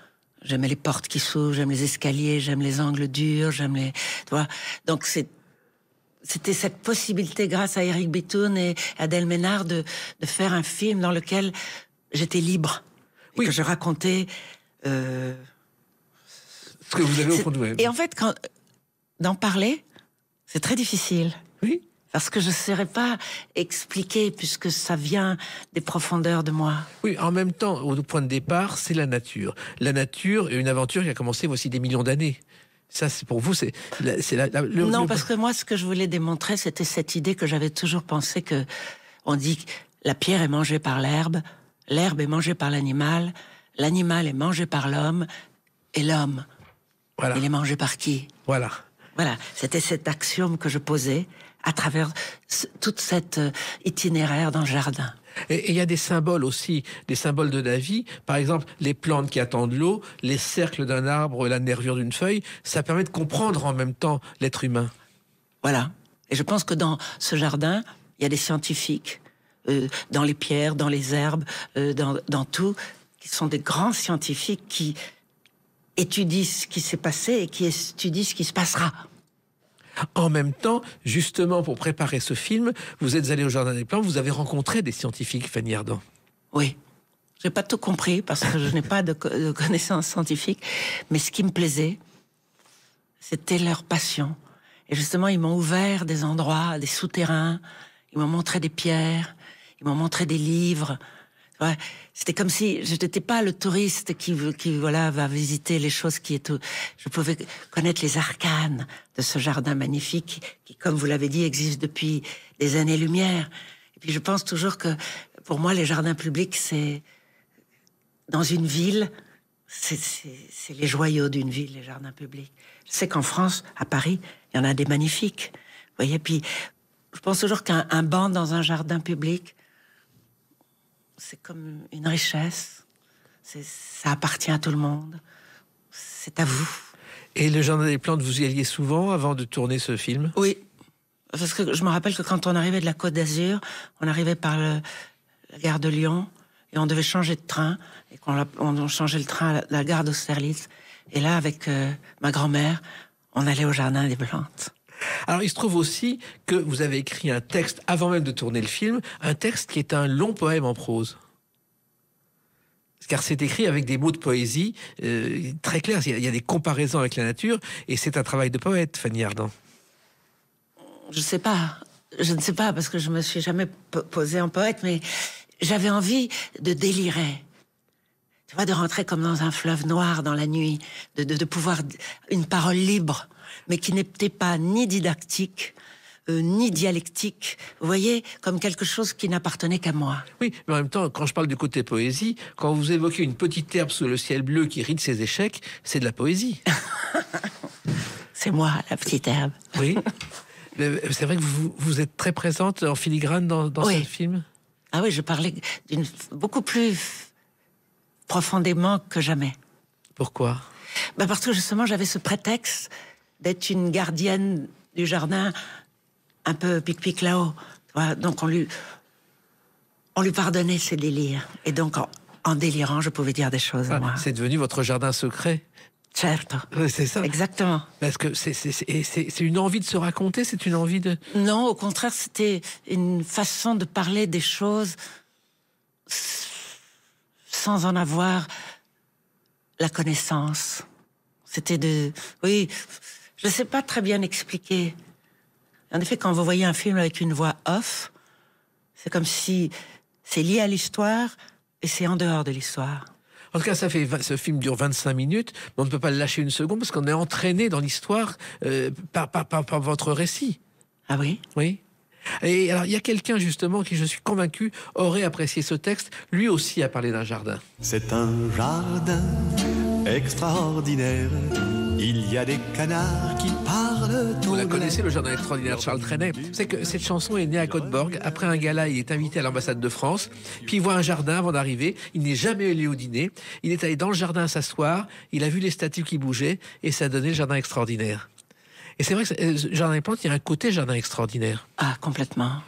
j'aimais les portes qui s'ouvrent, j'aime les escaliers, j'aime les angles durs, tu vois. Donc c'était cette possibilité, grâce à Eric Bitoun et Adèle Ménard, de faire un film dans lequel j'étais libre. Oui. Et que je racontais... ce que vous avez au fond de vous-même. Et en fait, d'en parler, c'est très difficile. Oui. Parce que je ne saurais pas expliquer, puisque ça vient des profondeurs de moi. Oui, en même temps, au point de départ, c'est la nature. La nature est une aventure qui a commencé voici des millions d'années. Ça, c'est pour vous, Non, parce que moi, ce que je voulais démontrer, c'était cette idée que j'avais toujours pensé que on dit que la pierre est mangée par l'herbe est mangée par l'animal est mangé par l'homme, et l'homme, voilà. Il est mangé par qui ? Voilà, c'était cet axiome que je posais à travers toute cette itinéraire dans le jardin. Et il y a des symboles aussi, des symboles de la vie. Par exemple, les plantes qui attendent l'eau, les cercles d'un arbre, la nervure d'une feuille, ça permet de comprendre en même temps l'être humain. Voilà. Et je pense que dans ce jardin, il y a des scientifiques, dans les pierres, dans les herbes, dans tout, qui sont des grands scientifiques qui étudient ce qui s'est passé et qui étudient ce qui se passera. En même temps, justement, pour préparer ce film, vous êtes allé au Jardin des Plantes, vous avez rencontré des scientifiques, Fanny Ardant. Oui. J'ai pas tout compris parce que je n'ai pas de connaissances scientifiques, mais ce qui me plaisait, c'était leur passion. Et justement, ils m'ont ouvert des endroits, des souterrains, ils m'ont montré des pierres, ils m'ont montré des livres. Ouais, c'était comme si je n'étais pas le touriste qui voilà, va visiter les choses qui est... Je pouvais connaître les arcanes de ce jardin magnifique qui, comme vous l'avez dit, existe depuis des années-lumière. Et puis je pense toujours que, pour moi, les jardins publics, c'est... Dans une ville, c'est les joyaux d'une ville, les jardins publics. Je sais qu'en France, à Paris, il y en a des magnifiques. Vous voyez, puis je pense toujours qu'un banc dans un jardin public, c'est comme une richesse. Ça appartient à tout le monde. C'est à vous. Et le Jardin des Plantes, vous y alliez souvent avant de tourner ce film? Oui. Parce que je me rappelle que quand on arrivait de la Côte d'Azur, on arrivait par la gare de Lyon et on devait changer de train. Et on changeait le train à la gare d'Austerlitz. Et là, avec ma grand-mère, on allait au Jardin des Plantes. Alors, il se trouve aussi que vous avez écrit un texte, avant même de tourner le film, un texte qui est un long poème en prose. Car c'est écrit avec des mots de poésie très clairs. Il y a des comparaisons avec la nature, et c'est un travail de poète, Fanny Ardant. Je ne sais pas, parce que je me suis jamais posée en poète, mais j'avais envie de délirer. Tu vois, de rentrer comme dans un fleuve noir dans la nuit, de pouvoir une parole libre, mais qui n'était pas ni didactique, ni dialectique. Vous voyez, comme quelque chose qui n'appartenait qu'à moi. Oui, mais en même temps, quand je parle du côté poésie, quand vous évoquez une petite herbe sous le ciel bleu qui ride ses échecs, c'est de la poésie. C'est moi, la petite herbe. Oui. C'est vrai que vous êtes très présente en filigrane dans oui. ce film. Ah oui, je parlais beaucoup plus profondément que jamais. Pourquoi? Parce que justement, j'avais ce prétexte d'être une gardienne du jardin, un peu pic-pic là-haut. Donc on lui pardonnait ses délires. Et donc, en délirant, je pouvais dire des choses à moi. C'est devenu votre jardin secret. Certo. C'est ça. Exactement. Parce que c'est une envie de se raconter, c'est une envie de... Non, au contraire, c'était une façon de parler des choses sans en avoir la connaissance. C'était oui, je ne sais pas très bien expliquer. En effet, quand vous voyez un film avec une voix off, c'est comme si c'est lié à l'histoire et c'est en dehors de l'histoire. En tout cas, ce film dure 25 minutes, mais on ne peut pas le lâcher une seconde parce qu'on est entraîné dans l'histoire par votre récit. Ah oui? Oui. Et alors, il y a quelqu'un, justement, qui, je suis convaincu, aurait apprécié ce texte. Lui aussi a parlé d'un jardin. C'est un jardin extraordinaire. Il y a des canards qui parlent tout. Vous la connaissez, le jardin extraordinaire de Charles Trenet. C'est que cette chanson est née à Göteborg. Après un gala, il est invité à l'ambassade de France. Puis il voit un jardin avant d'arriver. Il n'est jamais allé au dîner. Il est allé dans le jardin s'asseoir. Il a vu les statues qui bougeaient. Et ça a donné le jardin extraordinaire. Et c'est vrai que le Jardin des Plantes, il y a un côté jardin extraordinaire. Ah, complètement.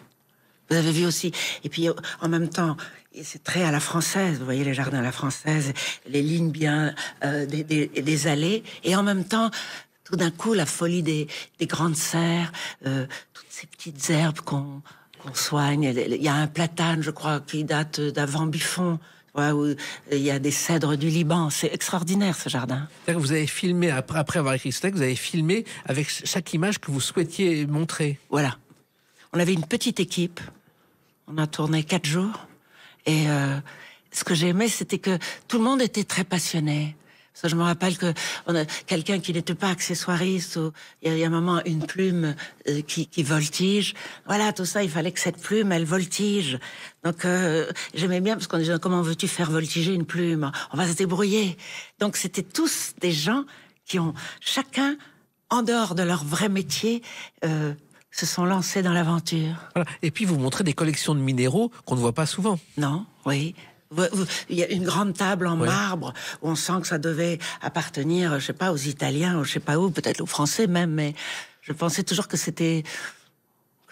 Vous avez vu aussi. Et puis, en même temps, c'est très à la française. Vous voyez, les jardins à la française, les lignes bien des allées. Et en même temps, tout d'un coup, la folie des grandes serres, toutes ces petites herbes qu'on soigne. Il y a un platane, je crois, qui date d'avant Buffon. Ouais, où il y a des cèdres du Liban. C'est extraordinaire, ce jardin. Vous avez filmé, après avoir écrit ce texte, vous avez filmé avec chaque image que vous souhaitiez montrer. Voilà. On avait une petite équipe. On a tourné 4 jours. Et ce que j'ai aimé, c'était que tout le monde était très passionné. Parce que je me rappelle que on a quelqu'un qui n'était pas accessoiriste, ou il y a un moment une plume qui voltige. Voilà, tout ça, il fallait que cette plume, elle voltige. Donc j'aimais bien, parce qu'on disait, comment veux-tu faire voltiger une plume? On va se débrouiller. Donc c'était tous des gens qui ont, chacun, en dehors de leur vrai métier, se sont lancés dans l'aventure. Voilà. Et puis vous montrez des collections de minéraux qu'on ne voit pas souvent. Non, oui. Il y a une grande table en marbre où on sent que ça devait appartenir, je sais pas, aux Italiens, ou je sais pas où, peut-être aux Français même, mais je pensais toujours que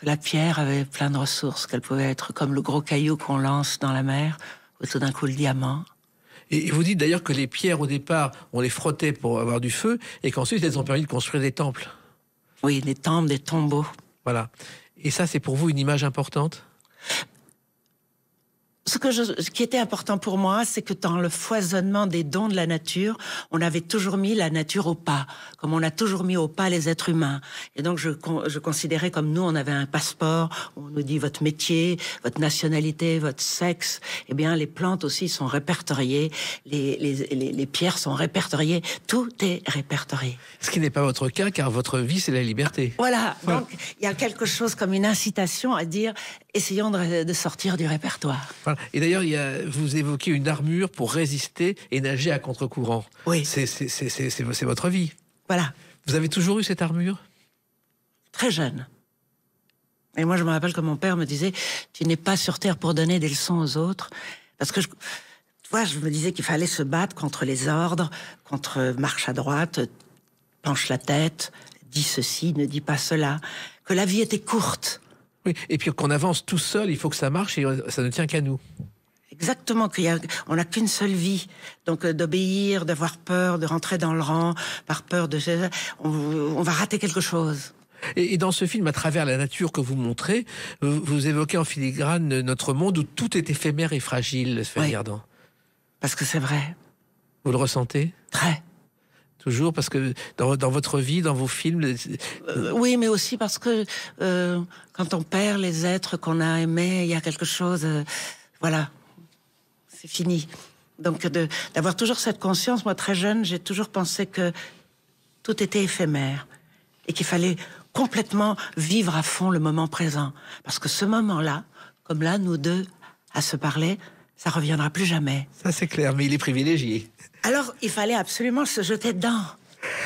la pierre avait plein de ressources, qu'elle pouvait être comme le gros caillou qu'on lance dans la mer, ou tout d'un coup le diamant. Et vous dites d'ailleurs que les pierres, au départ, on les frottait pour avoir du feu, et qu'ensuite elles ont permis de construire des temples. Oui, des temples, des tombeaux. Voilà. Et ça, c'est pour vous une image importante ? Ce qui était important pour moi, c'est que dans le foisonnement des dons de la nature, on avait toujours mis la nature au pas, comme on a toujours mis au pas les êtres humains. Et donc je considérais comme nous, on avait un passeport, où on nous dit votre métier, votre nationalité, votre sexe. Eh bien, les plantes aussi sont répertoriées, les pierres sont répertoriées, tout est répertorié. Ce qui n'est pas votre cas, car votre vie, c'est la liberté. Voilà, donc il y a quelque chose comme une incitation à dire, essayons de sortir du répertoire. Voilà. Et d'ailleurs, vous évoquez une armure pour résister et nager à contre-courant. Oui. C'est votre vie. Voilà. Vous avez toujours eu cette armure? Très jeune. Et moi, je me rappelle que mon père me disait, tu n'es pas sur Terre pour donner des leçons aux autres. Parce que, tu vois, je me disais qu'il fallait se battre contre les ordres, contre marche à droite, penche la tête, dis ceci, ne dis pas cela. Que la vie était courte. Oui, et puis qu'on avance tout seul, il faut que ça marche et ça ne tient qu'à nous. Exactement, on n'a qu'une seule vie. Donc d'obéir, d'avoir peur, de rentrer dans le rang, par peur on va rater quelque chose. Et dans ce film, à travers la nature que vous montrez, vous évoquez en filigrane notre monde où tout est éphémère et fragile, Fanny Ardant. Parce que c'est vrai. Vous le ressentez? Très. Toujours parce que dans votre vie, dans vos films... oui, mais aussi parce que quand on perd les êtres qu'on a aimés, il y a quelque chose... voilà, c'est fini. Donc d'avoir toujours cette conscience, moi très jeune, j'ai toujours pensé que tout était éphémère et qu'il fallait complètement vivre à fond le moment présent. Parce que ce moment-là, comme là, nous deux, à se parler, ça reviendra plus jamais. Ça c'est clair, mais il est privilégié. Alors, il fallait absolument se jeter dedans.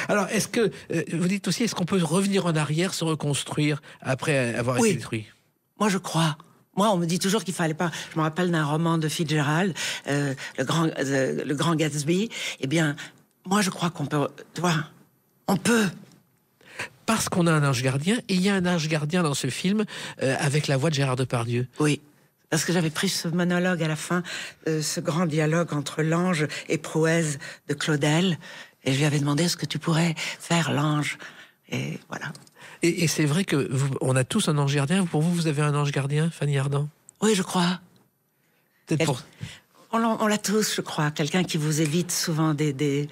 Alors, est-ce que, vous dites aussi, est-ce qu'on peut revenir en arrière, se reconstruire après avoir été détruit? Moi, je crois. Moi, on me dit toujours qu'il fallait pas... Je me rappelle d'un roman de Fitzgerald, le grand Gatsby. Eh bien, moi, je crois qu'on peut... Tu vois, on peut. Parce qu'on a un ange gardien, et il y a un ange gardien dans ce film, avec la voix de Gérard Depardieu. Oui. Parce que j'avais pris ce monologue à la fin, ce grand dialogue entre l'ange et Prouès de Claudel, et je lui avais demandé est-ce que tu pourrais faire l'ange, et voilà. Et c'est vrai que on a tous un ange gardien. Pour vous, vous avez un ange gardien, Fanny Ardant? Oui, je crois. Peut-être pour... On l'a tous, je crois. Quelqu'un qui vous évite souvent des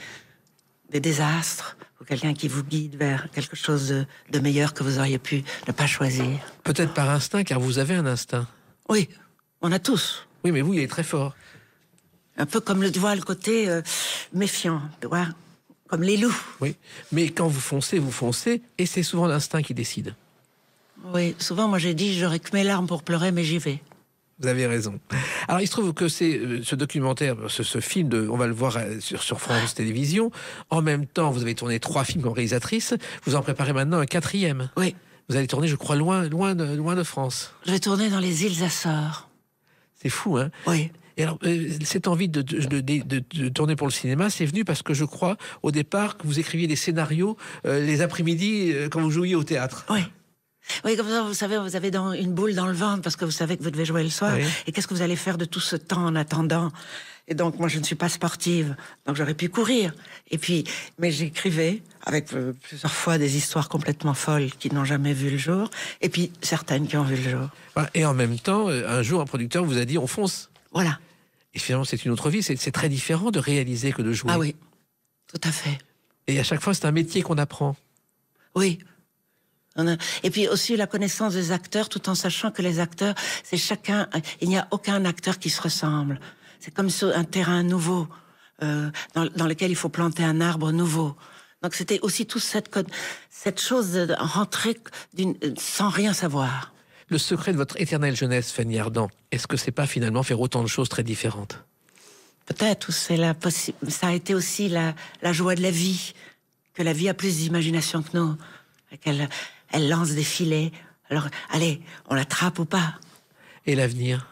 désastres, ou quelqu'un qui vous guide vers quelque chose de meilleur que vous auriez pu ne pas choisir. Peut-être par instinct, car vous avez un instinct. Oui, on a tous. Oui, mais vous, il est très fort. Un peu comme le côté méfiant, tu vois, comme les loups. Oui, mais quand vous foncez, et c'est souvent l'instinct qui décide. Oui, souvent, moi j'ai dit, j'aurais que mes larmes pour pleurer, mais j'y vais. Vous avez raison. Alors, il se trouve que c'est ce documentaire, ce film, on va le voir sur France Télévisions. En même temps, vous avez tourné 3 films comme réalisatrice. Vous en préparez maintenant un 4e. Oui. Vous allez tourner, je crois, loin de France. Je vais tourner dans les îles Açores. C'est fou, hein? Oui. Et alors, cette envie de tourner pour le cinéma, c'est venu parce que je crois, au départ, que vous écriviez des scénarios les après-midi quand vous jouiez au théâtre. Oui. Oui, comme ça, vous savez, vous avez une boule dans le ventre parce que vous savez que vous devez jouer le soir. Oui. Et qu'est-ce que vous allez faire de tout ce temps en attendant? Et donc, moi, je ne suis pas sportive, donc j'aurais pu courir. Et puis, mais j'écrivais avec plusieurs fois des histoires complètement folles qui n'ont jamais vu le jour, et puis certaines qui ont vu le jour. Et en même temps, un jour, un producteur vous a dit, on fonce. Voilà. Et finalement, c'est une autre vie. C'est très différent de réaliser que de jouer. Ah oui, tout à fait. Et à chaque fois, c'est un métier qu'on apprend. Oui. Et puis aussi la connaissance des acteurs, tout en sachant que les acteurs, c'est chacun... Il n'y a aucun acteur qui se ressemble. C'est comme sur un terrain nouveau, dans lequel il faut planter un arbre nouveau. Donc c'était aussi toute cette chose de rentrer sans rien savoir. Le secret de votre éternelle jeunesse, Fanny Ardant, est-ce que c'est pas finalement faire autant de choses très différentes? Peut-être, ou ça a été aussi la joie de la vie, que la vie a plus d'imagination que nous, qu'elle lance des filets. Alors, allez, on l'attrape ou pas? Et l'avenir?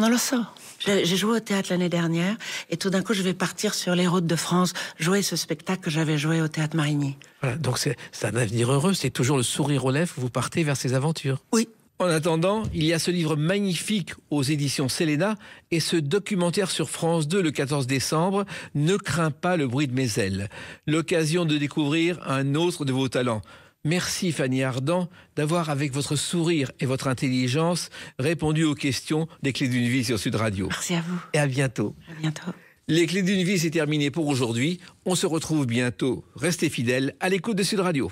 On le sort. J'ai joué au théâtre l'année dernière, et tout d'un coup, je vais partir sur les routes de France, jouer ce spectacle que j'avais joué au Théâtre Marigny. Voilà, donc c'est un avenir heureux, c'est toujours le sourire aux lèvres, vous partez vers ces aventures. Oui. En attendant, il y a ce livre magnifique aux éditions Séléna et ce documentaire sur France 2 le 14 décembre, Ne crains pas le bruit de mes ailes. L'occasion de découvrir un autre de vos talents. Merci Fanny Ardant d'avoir, avec votre sourire et votre intelligence, répondu aux questions des Clés d'une vie sur Sud Radio. Merci à vous. Et à bientôt. À bientôt. Les Clés d'une vie, c'est terminé pour aujourd'hui. On se retrouve bientôt. Restez fidèles à l'écoute de Sud Radio.